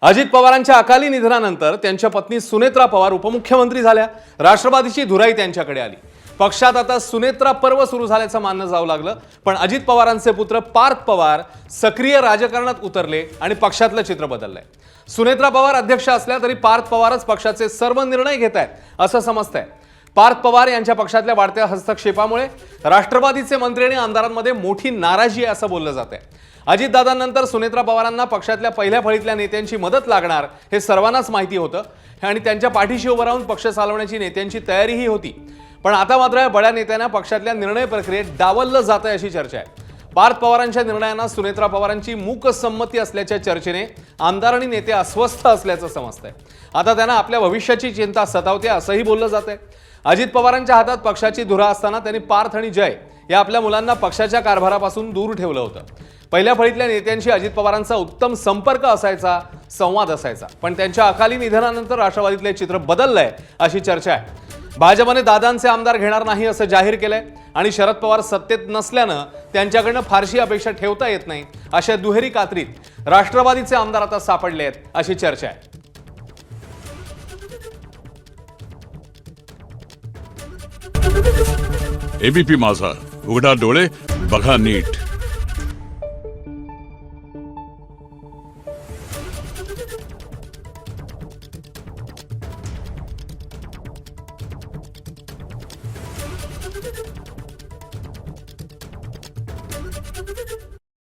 अजित पवारांच्या अकाली निधनानंतर त्यांच्या पत्नी सुनेत्रा पवार उपमुख्यमंत्री झाल्या। राष्ट्रवादीची धुराई त्यांच्याकडे आली। पक्षात आता सुनेत्रा पर्व सुरू झाल्याचं मानलं जाऊ लागलं। पण अजित पवारांचे पुत्र पार्थ पवार सक्रिय राजकारणात उतरले आणि पक्षातलं चित्र बदललंय। सुनेत्रा पवार अध्यक्ष असल्या तरी पार्थ पवारच पक्षाचे सर्व निर्णय घेत आहेत असं समजतंय। पार्थ पवार यांच्या पक्षातल्या वाढत्या हस्तक्षेपामुळे राष्ट्रवादीचे मंत्री आणि आमदारांमध्ये मोठी नाराजी आहे असं बोललं जातंय। अजितदादांनंतर सुनेत्रा पवारांना पक्षातल्या पहिल्या फळीतल्या नेत्यांची मदत लागणार हे सर्वांनाच माहिती होतं आणि त्यांच्या पाठीशी उभं राहून पक्ष चालवण्याची नेत्यांची तयारीही होती। पण आता मात्र या बड्या नेत्यांना पक्षातल्या निर्णय प्रक्रियेत डावललं जातंय अशी चर्चा आहे। पार्थ पवारांच्या निर्णयांना सुनेत्रा पवारांची मूक संमती असल्याच्या चर्चेने आमदार आणि नेते अस्वस्थ असल्याचं समजतंय। आता त्यांना आपल्या भविष्याची चिंता सतावते असंही बोललं जातंय। अजित पवारांच्या हातात पक्षाची धुरा असताना त्यांनी पार्थ आणि जय या आपल्या मुलांना पक्षाच्या कारभारापासून दूर ठेवलं होतं। पहिल्या फळीतल्या नेत्यांशी अजित पवारांचा उत्तम संपर्क असायचा, संवाद असायचा। पण त्यांच्या अकाली निधनानंतर राष्ट्रवादीतले चित्र बदललंय अशी चर्चा आहे। भाजपने दादांचे आमदार घेणार नाही असं जाहीर केलंय आणि शरद पवार सत्तेत नसल्यानं त्यांच्याकडनं फारशी अपेक्षा ठेवता येत नाही अशा दुहेरी कात्रीत राष्ट्रवादीचे आमदार आता सापडले आहेत अशी चर्चा आहे। एबीपी माझा, उघडा डोळे बघा नीट।